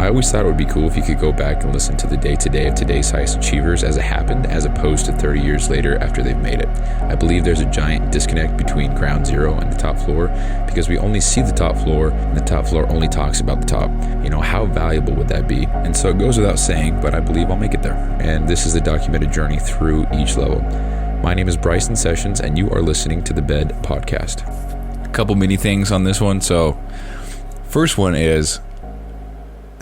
I always thought it would be cool if you could go back and listen to the day-to-day of today's highest achievers as it happened, as opposed to 30 years later after they've made it. I believe there's a giant disconnect between ground zero and the top floor because we only see the top floor and the top floor only talks about the top. You know, how valuable would that be? And so it goes without saying, but I believe I'll make it there. And this is the documented journey through each level. My name is Bryson Sessions, and you are listening to the Bed Podcast. A couple mini things on this one. So first one is,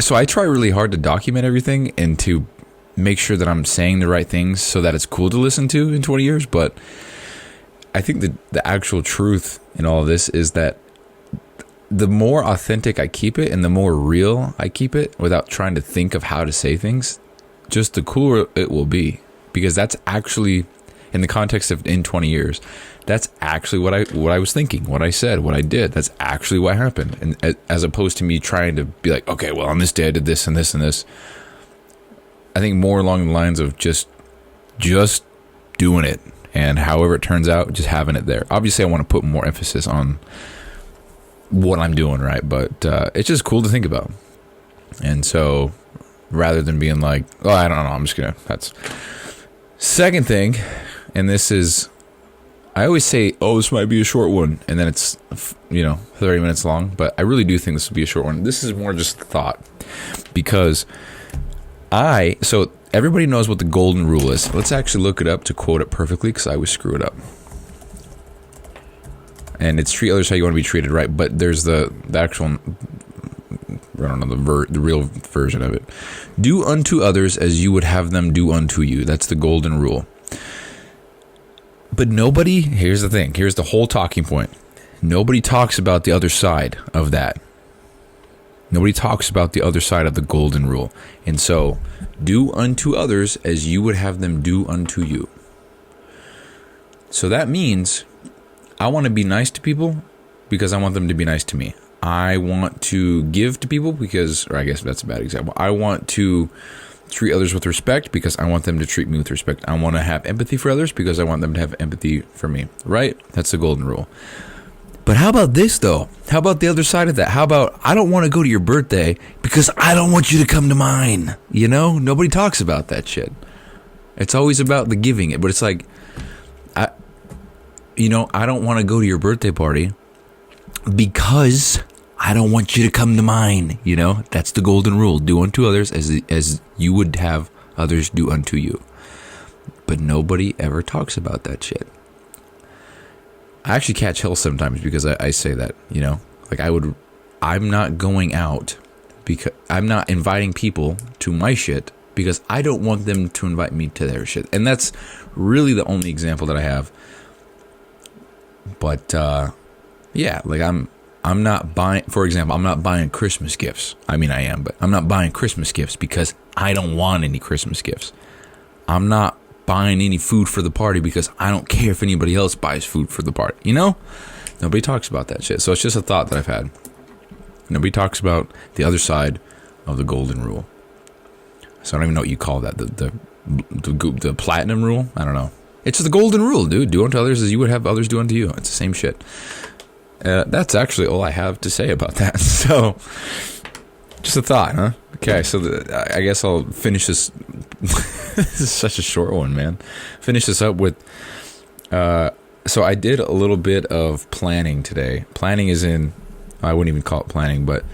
so I try really hard to document everything and to make sure that I'm saying the right things so that it's cool to listen to in 20 years. But I think the actual truth in all of this is that the more authentic I keep it and the more real I keep it without trying to think of how to say things, just the cooler it will be. Because that's actually, in the context of in 20 years, that's actually what I was thinking, what I said, what I did. That's actually what happened. And as opposed to me trying to be like, okay, well, on this day I did this and this and this. I think more along the lines of just doing it. And however it turns out, just having it there. Obviously, I want to put more emphasis on what I'm doing, right? But it's just cool to think about. And so rather than being like, oh, I don't know, I'm just going to, that's... Second thing, and this is, I always say, oh, this might be a short one, and then it's, 30 minutes long, but I really do think this will be a short one. This is more just thought, because so everybody knows what the golden rule is. Let's actually look it up to quote it perfectly, because I always screw it up. And it's treat others how you want to be treated, right? But there's the actual, I don't know, the real version of it. Do unto others as you would have them do unto you. That's the golden rule. But nobody, here's the thing, here's the whole talking point. Nobody talks about the other side of that. Nobody talks about the other side of the golden rule. And so, do unto others as you would have them do unto you. So that means I want to be nice to people because I want them to be nice to me. I want to give to people because, or I guess that's a bad example. I want to treat others with respect because I want them to treat me with respect. I want to have empathy for others because I want them to have empathy for me, right? That's the golden rule. But how about this, though? How about the other side of that? How about I don't want to go to your birthday because I don't want you to come to mine? You know, nobody talks about that shit. It's always about the giving it, but it's like, I don't want to go to your birthday party because I don't want you to come to mine. You know, that's the golden rule. Do unto others as you would have others do unto you. But nobody ever talks about that shit. I actually catch hell sometimes because I say that, like I'm not going out because I'm not inviting people to my shit because I don't want them to invite me to their shit. And that's really the only example that I have. But, yeah, like I'm not buying, for example, I'm not buying Christmas gifts. I mean, I am, but I'm not buying Christmas gifts because I don't want any Christmas gifts. I'm not buying any food for the party because I don't care if anybody else buys food for the party. Nobody talks about that shit. So it's just a thought that I've had. Nobody talks about the other side of the golden rule. So I don't even know what you call that. The platinum rule? I don't know. It's the golden rule, dude. Do unto others as you would have others do unto you. It's the same shit. That's actually all I have to say about that. So, just a thought, huh? Okay, so I guess I'll finish this. This is such a short one, man. Finish this up with. So I did a little bit of planning today. Planning is in, I wouldn't even call it planning, but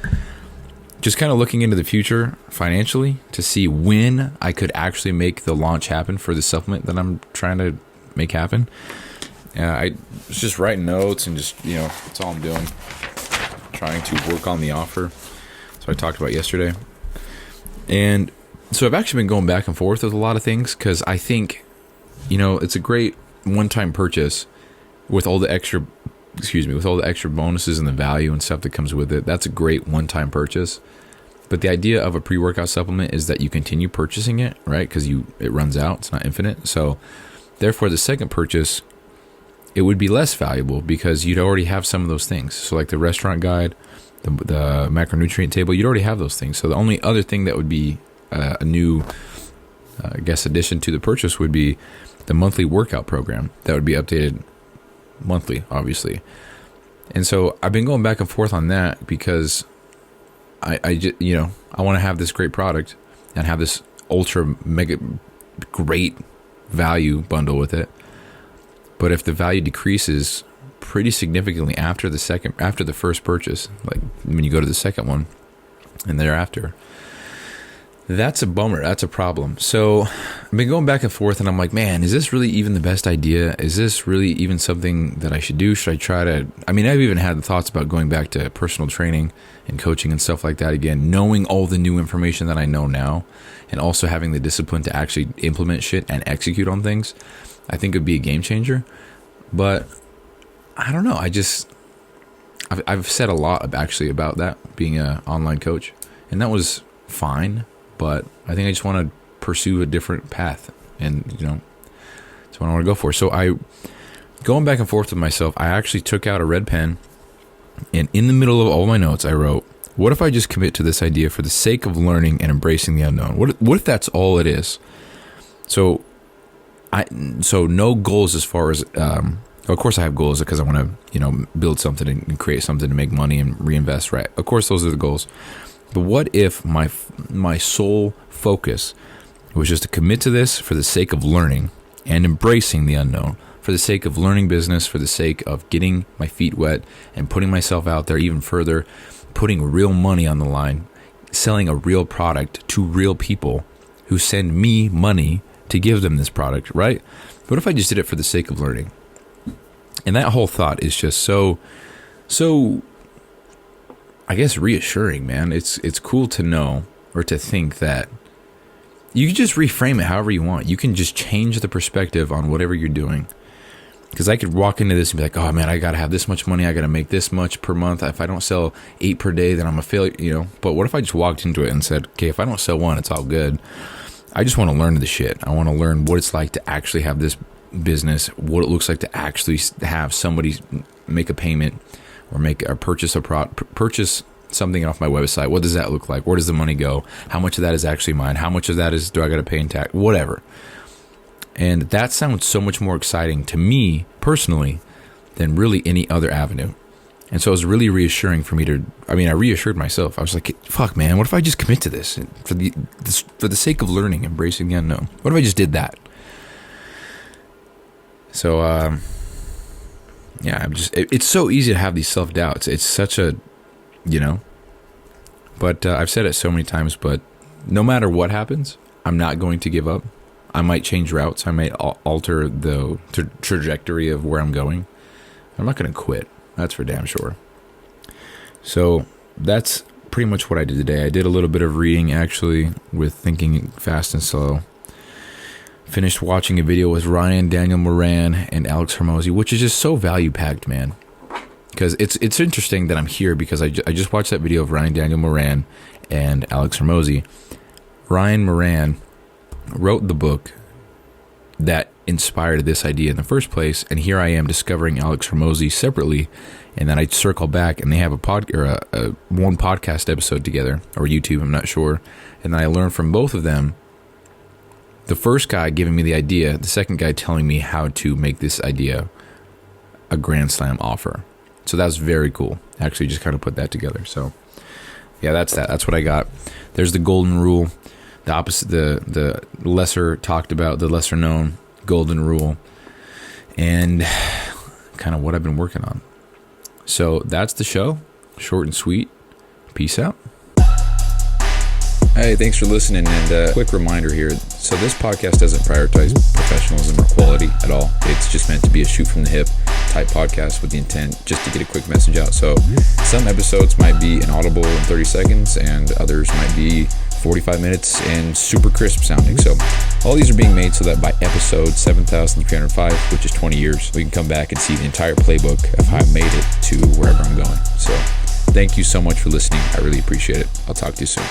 just kind of looking into the future financially to see when I could actually make the launch happen for the supplement that I'm trying to make happen. I was just writing notes and just, that's all I'm doing. Trying to work on the offer. So I talked about yesterday. And so I've actually been going back and forth with a lot of things because I think, it's a great one-time purchase with all the extra bonuses and the value and stuff that comes with it. That's a great one-time purchase. But the idea of a pre-workout supplement is that you continue purchasing it, right? Because it runs out. It's not infinite. So therefore, the second purchase, it would be less valuable because you'd already have some of those things. So like the restaurant guide, the macronutrient table, you'd already have those things. So the only other thing that would be a new, addition to the purchase would be the monthly workout program that would be updated monthly, obviously. And so I've been going back and forth on that because I just, I want to have this great product and have this ultra mega great value bundle with it. But if the value decreases pretty significantly after the first purchase, like when you go to the second one and thereafter, that's a bummer. That's a problem. So I've been going back and forth, and I'm like, man, is this really even the best idea? Is this really even something that I should do? Should I try to, I've even had the thoughts about going back to personal training and coaching and stuff like that again, knowing all the new information that I know now, and also having the discipline to actually implement shit and execute on things. I think it would be a game changer. But I don't know. I've said a lot about that, being an online coach, and that was fine. But I think I just want to pursue a different path, and that's what I want to go for. So going back and forth with myself, I actually took out a red pen, and in the middle of all my notes, I wrote, "What if I just commit to this idea for the sake of learning and embracing the unknown? What if that's all it is?" So no goals as far as of course I have goals because I want to build something and create something to make money and reinvest, right? Of course those are the goals. But what if my sole focus was just to commit to this for the sake of learning and embracing the unknown, for the sake of learning business, for the sake of getting my feet wet and putting myself out there even further, putting real money on the line, selling a real product to real people who send me money to give them this product, right? What if I just did it for the sake of learning? And that whole thought is just so I guess reassuring, man. It's cool to know or to think that you can just reframe it however you want. You can just change the perspective on whatever you're doing. Because I could walk into this and be like, oh man, I got to have this much money. I got to make this much per month. If I don't sell 8 per day, then I'm a failure, But what if I just walked into it and said, okay, if I don't sell 1, it's all good. I just want to learn the shit. I want to learn what it's like to actually have this business, what it looks like to actually have somebody make a payment or purchase something off my website. What does that look like? Where does the money go? How much of that is actually mine? How much of that do I got to pay in tax? Whatever. And that sounds so much more exciting to me personally than really any other avenue. And so it was really reassuring for me I reassured myself. I was like, fuck man, what if I just commit to this for the sake of learning, embracing the unknown? What if I just did that? So, it's so easy to have these self-doubts. It's such a, but I've said it so many times, but no matter what happens, I'm not going to give up. I might change routes. I might alter the trajectory of where I'm going. I'm not going to quit. That's for damn sure. So that's pretty much what I did today. I did a little bit of reading, actually, with Thinking Fast and Slow. Finished watching a video with Ryan Daniel Moran and Alex Hormozi, which is just so value-packed, man. Because it's interesting that I'm here because I just watched that video of Ryan Daniel Moran and Alex Hormozi. Ryan Moran wrote the book that inspired this idea in the first place, and here I am discovering Alex Hormozi separately, and then I circle back and they have one podcast episode together, or YouTube, I'm not sure, and then I learned from both of them. The first guy giving me the idea, the second guy telling me how to make this idea a Grand Slam offer. So that was very cool. Actually, just kind of put that together. So yeah, that's that. That's what I got. There's the golden rule. The opposite, the lesser talked about, the lesser known golden rule, and kind of what I've been working on. So that's the show. Short and sweet. Peace out. Hey, thanks for listening, and quick reminder here. So this podcast doesn't prioritize professionalism or quality at all. It's just meant to be a shoot from the hip type podcast with the intent just to get a quick message out. So some episodes might be inaudible in 30 seconds and others might be 45 minutes and super crisp sounding. So all these are being made so that by episode 7,305, which is 20 years, we can come back and see the entire playbook of how I made it to wherever I'm going. So thank you so much for listening. I really appreciate it. I'll talk to you soon.